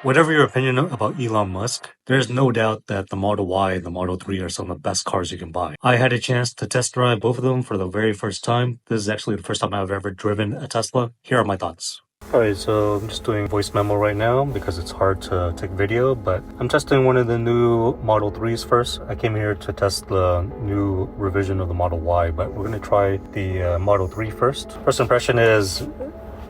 Whatever your opinion about Elon Musk, there's no doubt that the Model Y and the Model 3 are some of the best cars you can buy. I had a chance to test drive both of them for the very first time. This is actually the first time I've ever driven a Tesla. Here are my thoughts. Alright, so I'm just doing voice memo right now because it's hard to take video, but I'm testing one of the new Model 3s first. I came here to test the new revision of the Model Y, but we're going to try the Model 3 first. First impression is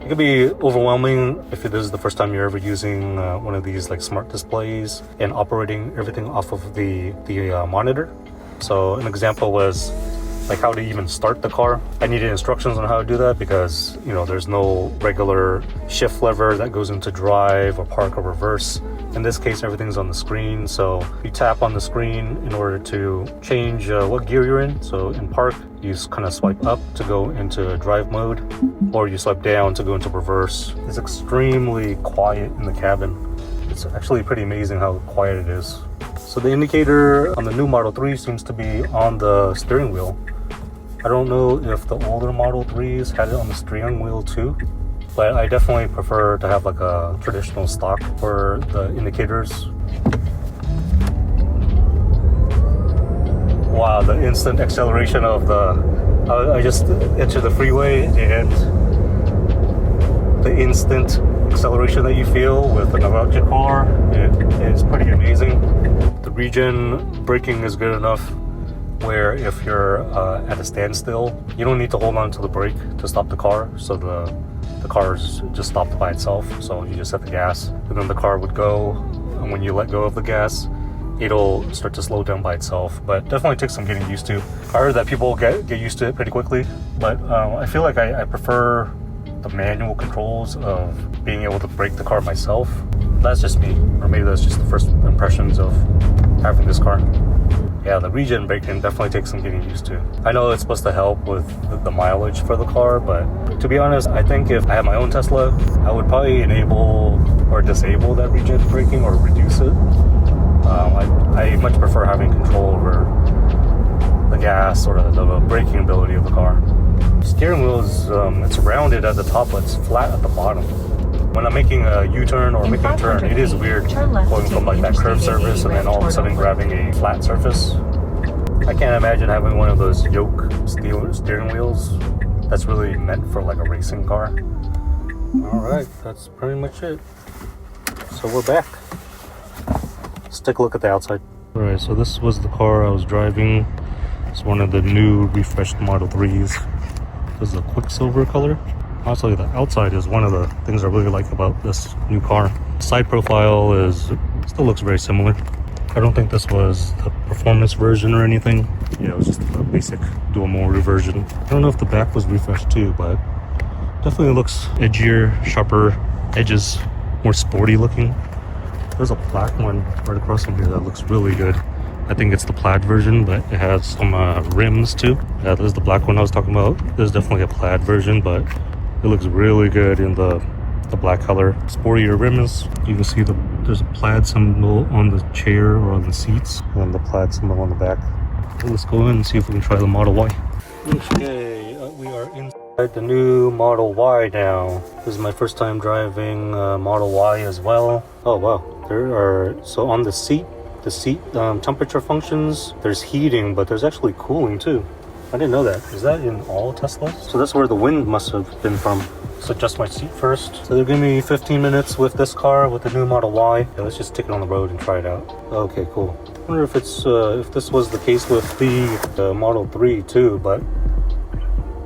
it could be overwhelming if this is the first time you're ever using one of these like smart displays and operating everything off of the monitor. So an example was like how to even start the car. I needed instructions on how to do that because, you know, there's no regular shift lever that goes into drive or park or reverse. In this case, everything's on the screen. So you tap on the screen in order to change what gear you're in. So in park, you kind of swipe up to go into drive mode, or you swipe down to go into reverse. It's extremely quiet in the cabin. It's actually pretty amazing how quiet it is. So the indicator on the new Model 3 seems to be on the steering wheel. I don't know if the older Model 3s had it on the steering wheel too, but I definitely prefer to have like a traditional stock for the indicators. Wow, the instant acceleration of I just entered the freeway, and the instant acceleration that you feel with an electric car, it is pretty amazing. The regen braking is good enough where if you're at a standstill, you don't need to hold on to the brake to stop the car. So the car's just stopped by itself. So you just set the gas, and then the car would go. And when you let go of the gas, it'll start to slow down by itself. But definitely takes some getting used to. I heard that people get used to it pretty quickly, but I feel like I prefer the manual controls of being able to brake the car myself. That's just me, or maybe that's just the first impressions of having this car. Yeah, the regen braking definitely takes some getting used to. I know it's supposed to help with the mileage for the car, but to be honest, I think if I had my own Tesla, I would probably enable or disable that regen braking or reduce it. I much prefer having control over the gas or the braking ability of the car. Steering wheel is it's rounded at the top, but it's flat at the bottom. When I'm making a U-turn or making a turn, it is weird going from like that curved surface and then all of a sudden grabbing a flat surface. I can't imagine having one of those yoke steering wheels. That's really meant for like a racing car. Alright, that's pretty much it. So we're back. Let's take a look at the outside. Alright, so this was the car I was driving. It's one of the new refreshed Model 3s. This is a Quicksilver color. Honestly, the outside is one of the things I really like about this new car. Side profile still looks very similar. I don't think this was the performance version or anything. Yeah, it was just a basic dual motor version. I don't know if the back was refreshed too, but definitely looks edgier, sharper edges, more sporty looking. There's a black one right across from here that looks really good. I think it's the plaid version, but it has some rims too. Yeah, this is the black one I was talking about. There's definitely a plaid version, but it looks really good in the black color. Sportier rims. You can see there's a plaid symbol on the chair or on the seats, and the plaid symbol on the back. Let's go in and see if we can try the Model Y. Okay, we are inside the new Model Y now. This is my first time driving Model Y as well. Oh wow, so on the seat temperature functions, there's heating, but there's actually cooling too. I didn't know that. Is that in all Teslas? So that's where the wind must have been from. So adjust my seat first. So they're giving me 15 minutes with this car, with the new Model Y. Yeah, let's just take it on the road and try it out. Okay, cool. I wonder if if this was the case with the Model 3 too, but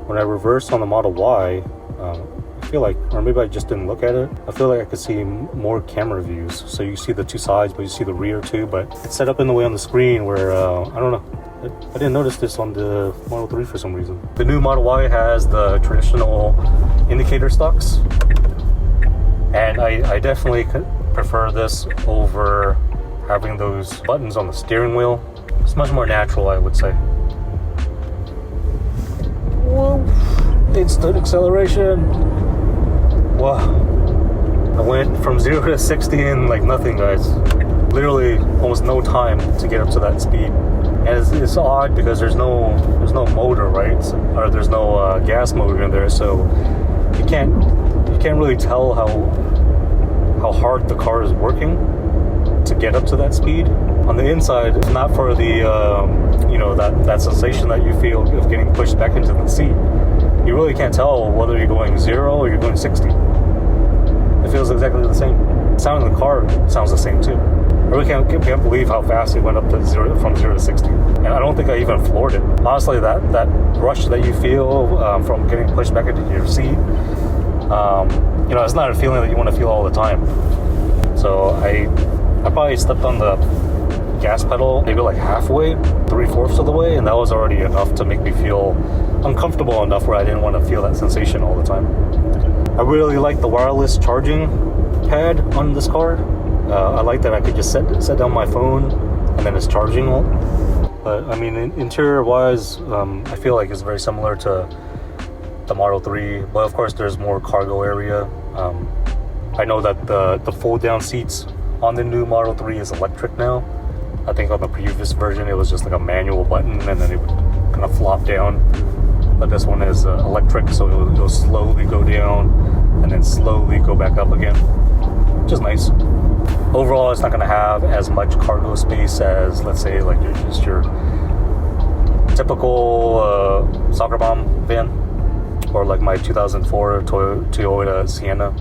when I reverse on the Model Y, I feel like, or maybe I just didn't look at it, I feel like I could see more camera views. So you see the two sides, but you see the rear too, but it's set up in the way on the screen where, I don't know. I didn't notice this on the Model 3 for some reason. The new Model Y has the traditional indicator stocks, and I definitely prefer this over having those buttons on the steering wheel. It's much more natural, I would say. Whoa. Instant acceleration. Wow. I went from 0 to 60 in like nothing, guys. Literally almost no time to get up to that speed. And it's odd because there's no motor, right? Or there's no gas motor in there, so you can't really tell how how hard the car is working to get up to that speed. On the inside, it's not for the that sensation that you feel of getting pushed back into the seat. You really can't tell whether you're going 0 or you're going 60. It feels exactly the same. The sound in the car sounds the same too. I really can't believe how fast it went up to from 0 to 60. And I don't think I even floored it. Honestly, that rush that you feel from getting pushed back into your seat, it's not a feeling that you want to feel all the time. So I probably stepped on the gas pedal maybe like halfway, 3/4 of the way, and that was already enough to make me feel uncomfortable enough where I didn't want to feel that sensation all the time. I really like the wireless charging pad on this car. I like that I could just set down my phone and then it's charging all. But I mean, interior wise, I feel like it's very similar to the Model 3, but of course there's more cargo area. I know that the fold down seats on the new Model 3 is electric now. I think on the previous version it was just like a manual button and then it would kind of flop down. But this one is electric, so it'll slowly go down and then slowly go back up again, which is nice. Overall, it's not going to have as much cargo space as, let's say, like your typical soccer bomb van, or like my 2004 Toyota Sienna.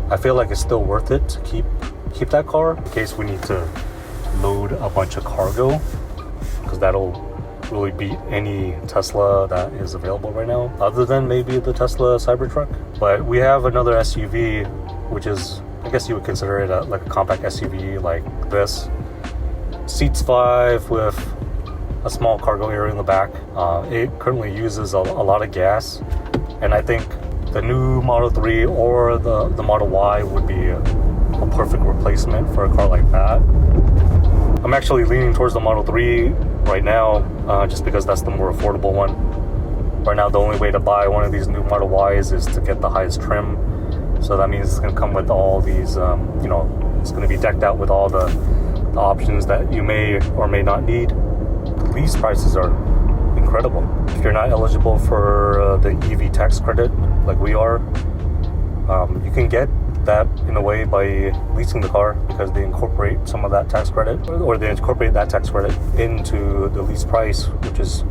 I feel like it's still worth it to keep that car in case we need to load a bunch of cargo, because that'll really beat any Tesla that is available right now, other than maybe the Tesla Cybertruck. But we have another SUV, which is, I guess you would consider it like a compact SUV like this. Seats 5 with a small cargo area in the back. It currently uses a lot of gas, and I think the new Model 3 or the Model Y would be a perfect replacement for a car like that. I'm actually leaning towards the Model 3 right now, just because that's the more affordable one. Right now, the only way to buy one of these new Model Ys is to get the highest trim. So that means it's going to come with all these, it's going to be decked out with all the options that you may or may not need. The lease prices are incredible. If you're not eligible for the EV tax credit like we are, you can get that in a way by leasing the car, because they incorporate some of that tax credit, or they incorporate that tax credit into the lease price, which is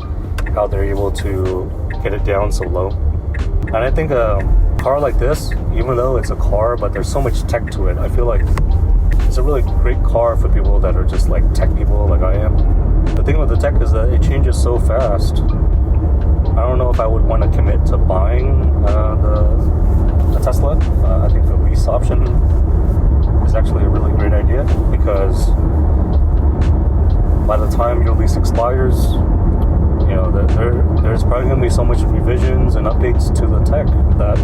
how they're able to get it down so low. And I think a car like this, even though it's a car, but there's so much tech to it, I feel like it's a really great car for people that are just like tech people like I am. The thing with the tech is that it changes so fast. I don't know if I would want to commit to buying the Tesla. I think the lease option is actually a really great idea, because by the time your lease expires, there's probably going to be so much revisions and updates to the tech that,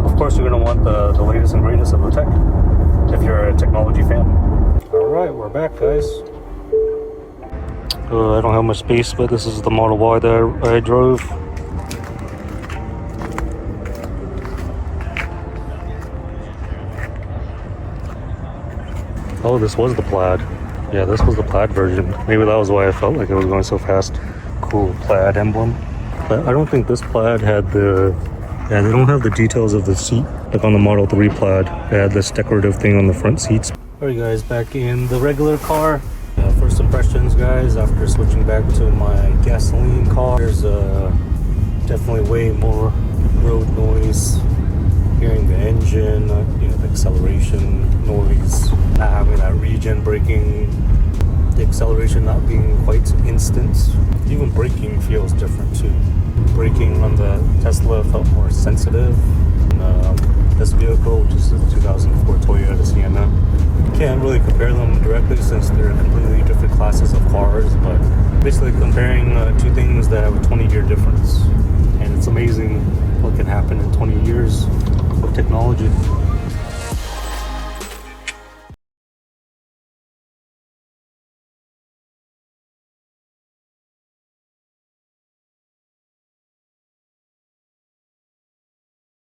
of course, you're going to want the latest and greatest of the tech if you're a technology fan. All right, we're back, guys. I don't have much space, but this is the Model Y that I drove. Oh, this was the Plaid. Yeah, this was the Plaid version. Maybe that was why I felt like it was going so fast. Cool Plaid emblem. But I don't think this Plaid had they don't have the details of the seat like on the Model 3 Plaid. They had this decorative thing on the front seats. Alright guys, back in the regular car. First impressions, guys, after switching back to my gasoline car. There's definitely way more road noise. Hearing the engine, the acceleration noise, not having that regen braking, the acceleration not being quite instant. Even braking feels different too. Braking on the Tesla felt more sensitive. This vehicle, which is the 2004 Toyota Sienna, can't really compare them directly since they're completely different classes of cars, but basically comparing two things that have a 20-year difference. And it's amazing what can happen in 20 years of technology.